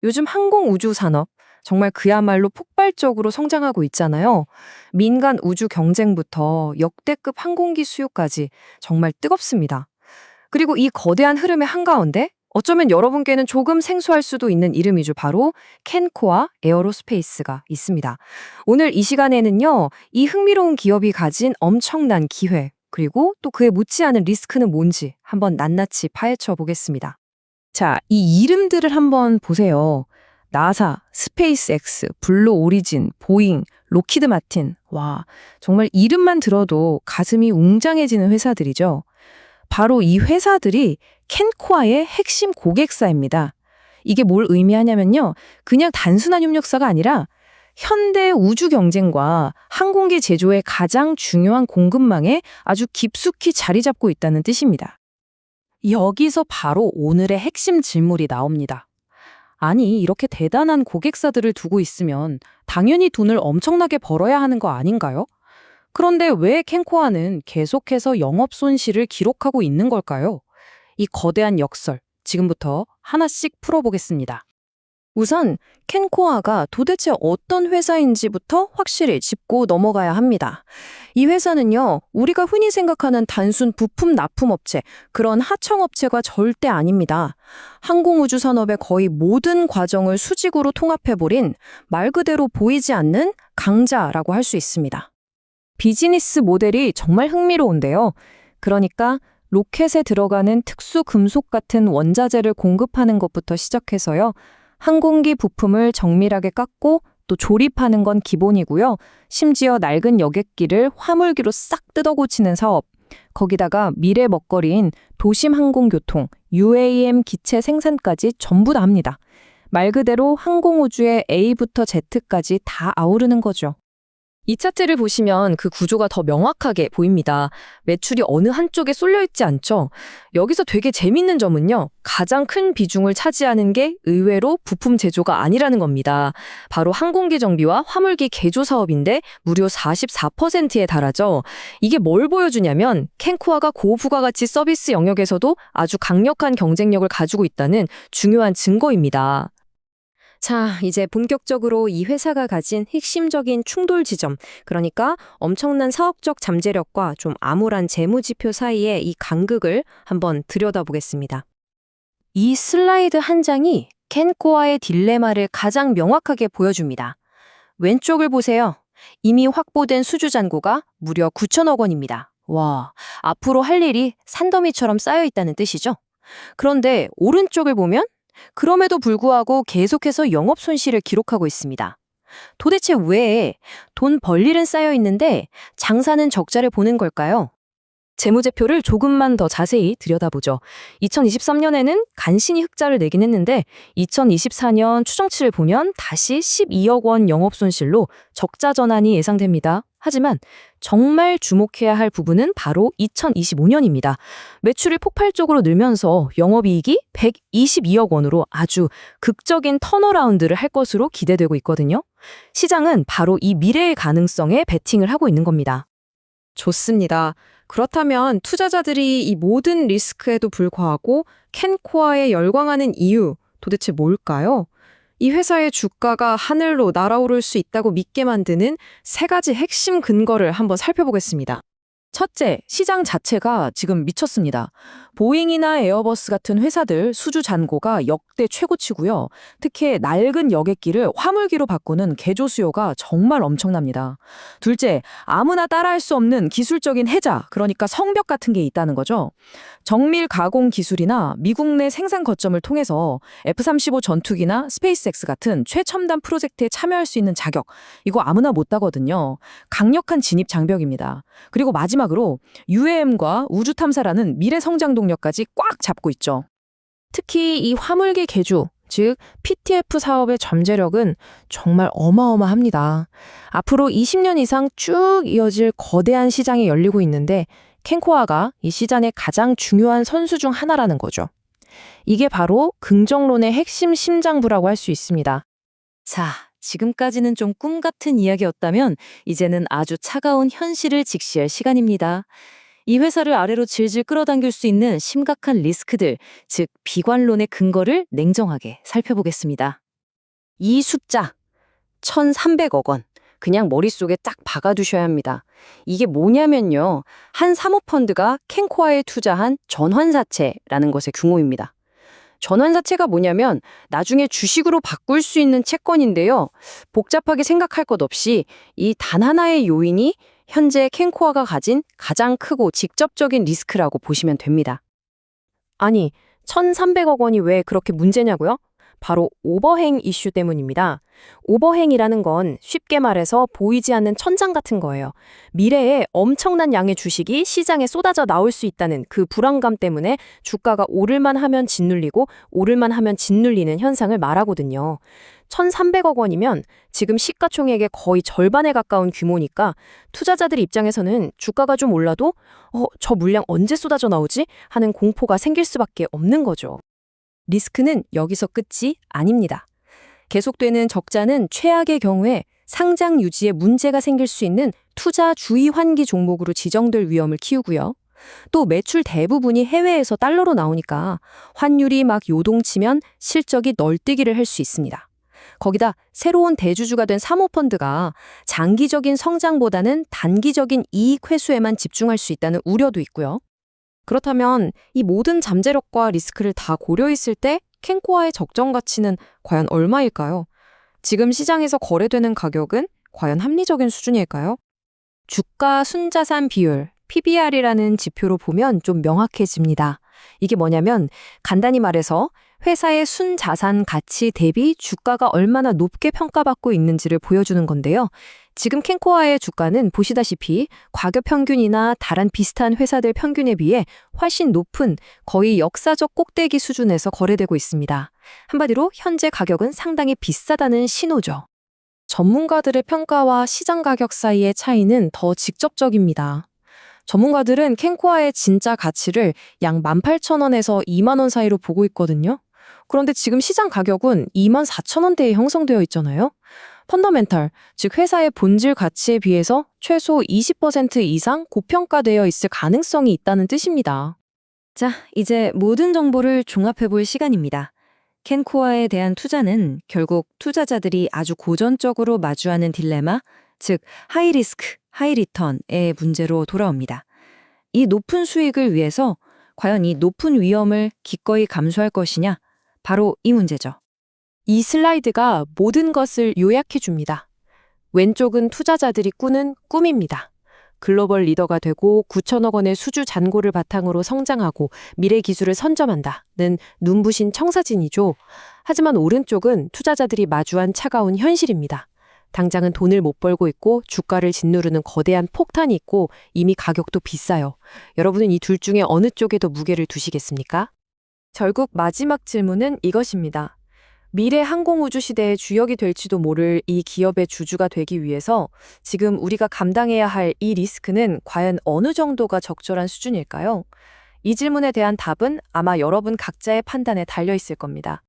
요즘 항공우주 산업, 정말 그야말로 폭발적으로 성장하고 있잖아요. 민간 우주 경쟁부터 역대급 항공기 수요까지 정말 뜨겁습니다. 그리고 이 거대한 흐름의 한가운데 어쩌면 여러분께는 조금 생소할 수도 있는 이름이죠. 바로 캔코아 에어로스페이스가 있습니다. 오늘 이 시간에는요, 이 흥미로운 기업이 가진 엄청난 기회, 그리고 또 그에 묻지 않은 리스크는 뭔지 한번 낱낱이 파헤쳐 보겠습니다. 자, 이 이름들을 한번 보세요. 나사, 스페이스X, 블루 오리진, 보잉, 로키드 마틴. 와, 정말 이름만 들어도 가슴이 웅장해지는 회사들이죠. 바로 이 회사들이 캔코아의 핵심 고객사입니다. 이게 뭘 의미하냐면요. 그냥 단순한 협력사가 아니라 현대 우주 경쟁과 항공기 제조의 가장 중요한 공급망에 아주 깊숙이 자리 잡고 있다는 뜻입니다. 여기서 바로 오늘의 핵심 질문이 나옵니다. 아니, 이렇게 대단한 고객사들을 두고 있으면 당연히 돈을 엄청나게 벌어야 하는 거 아닌가요? 그런데 왜 캔코아는 계속해서 영업 손실을 기록하고 있는 걸까요? 이 거대한 역설, 지금부터 하나씩 풀어보겠습니다. 우선 캔코아가 도대체 어떤 회사인지부터 확실히 짚고 넘어가야 합니다. 이 회사는요, 우리가 흔히 생각하는 단순 부품 납품업체, 그런 하청업체가 절대 아닙니다. 항공우주 산업의 거의 모든 과정을 수직으로 통합해버린 말 그대로 보이지 않는 강자라고 할 수 있습니다. 비즈니스 모델이 정말 흥미로운데요. 그러니까 로켓에 들어가는 특수 금속 같은 원자재를 공급하는 것부터 시작해서요. 항공기 부품을 정밀하게 깎고 또 조립하는 건 기본이고요. 심지어 낡은 여객기를 화물기로 싹 뜯어 고치는 사업, 거기다가 미래 먹거리인 도심 항공교통, UAM 기체 생산까지 전부 다 합니다. 말 그대로 항공우주의 A부터 Z까지 다 아우르는 거죠. 이 차트를 보시면 그 구조가 더 명확하게 보입니다. 매출이 어느 한쪽에 쏠려 있지 않죠? 여기서 되게 재밌는 점은요. 가장 큰 비중을 차지하는 게 의외로 부품 제조가 아니라는 겁니다. 바로 항공기 정비와 화물기 개조 사업인데 무려 44%에 달하죠. 이게 뭘 보여주냐면 캔코아가 고부가가치 서비스 영역에서도 아주 강력한 경쟁력을 가지고 있다는 중요한 증거입니다. 자, 이제 본격적으로 이 회사가 가진 핵심적인 충돌 지점, 그러니까 엄청난 사업적 잠재력과 좀 암울한 재무지표 사이의 이 간극을 한번 들여다보겠습니다. 이 슬라이드 한 장이 캔코아의 딜레마를 가장 명확하게 보여줍니다. 왼쪽을 보세요. 이미 확보된 수주 잔고가 무려 9천억 원입니다. 와, 앞으로 할 일이 산더미처럼 쌓여 있다는 뜻이죠. 그런데 오른쪽을 보면 그럼에도 불구하고 계속해서 영업 손실을 기록하고 있습니다. 도대체 왜 돈 벌 일은 쌓여 있는데 장사는 적자를 보는 걸까요? 재무제표를 조금만 더 자세히 들여다보죠. 2023년에는 간신히 흑자를 내긴 했는데 2024년 추정치를 보면 다시 12억 원 영업손실로 적자 전환이 예상됩니다. 하지만 정말 주목해야 할 부분은 바로 2025년입니다. 매출이 폭발적으로 늘면서 영업이익이 122억 원으로 아주 극적인 턴어라운드를 할 것으로 기대되고 있거든요. 시장은 바로 이 미래의 가능성에 베팅을 하고 있는 겁니다. 좋습니다. 그렇다면 투자자들이 이 모든 리스크에도 불구하고 캔코아에 열광하는 이유 도대체 뭘까요? 이 회사의 주가가 하늘로 날아오를 수 있다고 믿게 만드는 세 가지 핵심 근거를 한번 살펴보겠습니다. 첫째, 시장 자체가 지금 미쳤습니다. 보잉이나 에어버스 같은 회사들 수주 잔고가 역대 최고치고요. 특히 낡은 여객기를 화물기로 바꾸는 개조 수요가 정말 엄청납니다. 둘째, 아무나 따라할 수 없는 기술적인 해자, 그러니까 성벽 같은 게 있다는 거죠. 정밀 가공 기술이나 미국 내 생산 거점을 통해서 F-35 전투기나 스페이스X 같은 최첨단 프로젝트에 참여할 수 있는 자격, 이거 아무나 못 따거든요. 강력한 진입 장벽입니다. 그리고 마지막으로 UAM과 우주 탐사라는 미래 성장 동력까지 꽉 잡고 있죠. 특히 이 화물기 개주, 즉 PTF 사업의 잠재력은 정말 어마어마합니다. 앞으로 20년 이상 쭉 이어질 거대한 시장이 열리고 있는데 캔코아가 이 시장의 가장 중요한 선수 중 하나라는 거죠. 이게 바로 긍정론의 핵심 심장부라고 할 수 있습니다. 자, 지금까지는 좀 꿈 같은 이야기였다면 이제는 아주 차가운 현실을 직시할 시간입니다. 이 회사를 아래로 질질 끌어당길 수 있는 심각한 리스크들, 즉 비관론의 근거를 냉정하게 살펴보겠습니다. 이 숫자 1,300억 원. 그냥 머릿속에 딱 박아두셔야 합니다. 이게 뭐냐면요. 한 사모펀드가 캔코아에 투자한 전환사채라는 것의 규모입니다. 전환사채가 뭐냐면 나중에 주식으로 바꿀 수 있는 채권인데요. 복잡하게 생각할 것 없이 이 단 하나의 요인이 현재 캔코아가 가진 가장 크고 직접적인 리스크라고 보시면 됩니다. 아니, 1,300억 원이 왜 그렇게 문제냐고요? 바로 오버행 이슈 때문입니다. 오버행이라는 건 쉽게 말해서 보이지 않는 천장 같은 거예요. 미래에 엄청난 양의 주식이 시장에 쏟아져 나올 수 있다는 그 불안감 때문에 주가가 오를만 하면 짓눌리고 오를만 하면 짓눌리는 현상을 말하거든요. 1,300억 원이면 지금 시가총액의 거의 절반에 가까운 규모니까 투자자들 입장에서는 주가가 좀 올라도 저 물량 언제 쏟아져 나오지? 하는 공포가 생길 수밖에 없는 거죠. 리스크는 여기서 끝이 아닙니다. 계속되는 적자는 최악의 경우에 상장 유지에 문제가 생길 수 있는 투자 주의 환기 종목으로 지정될 위험을 키우고요. 또 매출 대부분이 해외에서 달러로 나오니까 환율이 막 요동치면 실적이 널뛰기를 할 수 있습니다. 거기다 새로운 대주주가 된 사모펀드가 장기적인 성장보다는 단기적인 이익 회수에만 집중할 수 있다는 우려도 있고요. 그렇다면 이 모든 잠재력과 리스크를 다 고려했을 때 캔코아의 적정 가치는 과연 얼마일까요? 지금 시장에서 거래되는 가격은 과연 합리적인 수준일까요? 주가 순자산 비율, PBR이라는 지표로 보면 좀 명확해집니다. 이게 뭐냐면 간단히 말해서 회사의 순자산 가치 대비 주가가 얼마나 높게 평가받고 있는지를 보여주는 건데요. 지금 캔코아의 주가는 보시다시피 과교 평균이나 다른 비슷한 회사들 평균에 비해 훨씬 높은 거의 역사적 꼭대기 수준에서 거래되고 있습니다. 한마디로 현재 가격은 상당히 비싸다는 신호죠. 전문가들의 평가와 시장 가격 사이의 차이는 더 직접적입니다. 전문가들은 캔코아의 진짜 가치를 약 18,000원에서 2만 원 사이로 보고 있거든요. 그런데 지금 시장 가격은 24,000원대에 형성되어 있잖아요. 펀더멘탈, 즉 회사의 본질 가치에 비해서 최소 20% 이상 고평가되어 있을 가능성이 있다는 뜻입니다. 자, 이제 모든 정보를 종합해 볼 시간입니다. 캔코아에 대한 투자는 결국 투자자들이 아주 고전적으로 마주하는 딜레마, 즉 하이 리스크, 하이 리턴의 문제로 돌아옵니다. 이 높은 수익을 위해서 과연 이 높은 위험을 기꺼이 감수할 것이냐? 바로 이 문제죠. 이 슬라이드가 모든 것을 요약해 줍니다. 왼쪽은 투자자들이 꾸는 꿈입니다. 글로벌 리더가 되고 9천억 원의 수주 잔고를 바탕으로 성장하고 미래 기술을 선점한다는 눈부신 청사진이죠. 하지만 오른쪽은 투자자들이 마주한 차가운 현실입니다. 당장은 돈을 못 벌고 있고 주가를 짓누르는 거대한 폭탄이 있고 이미 가격도 비싸요. 여러분은 이 둘 중에 어느 쪽에 더 무게를 두시겠습니까? 결국 마지막 질문은 이것입니다. 미래 항공우주 시대의 주역이 될지도 모를 이 기업의 주주가 되기 위해서 지금 우리가 감당해야 할 이 리스크는 과연 어느 정도가 적절한 수준일까요? 이 질문에 대한 답은 아마 여러분 각자의 판단에 달려 있을 겁니다.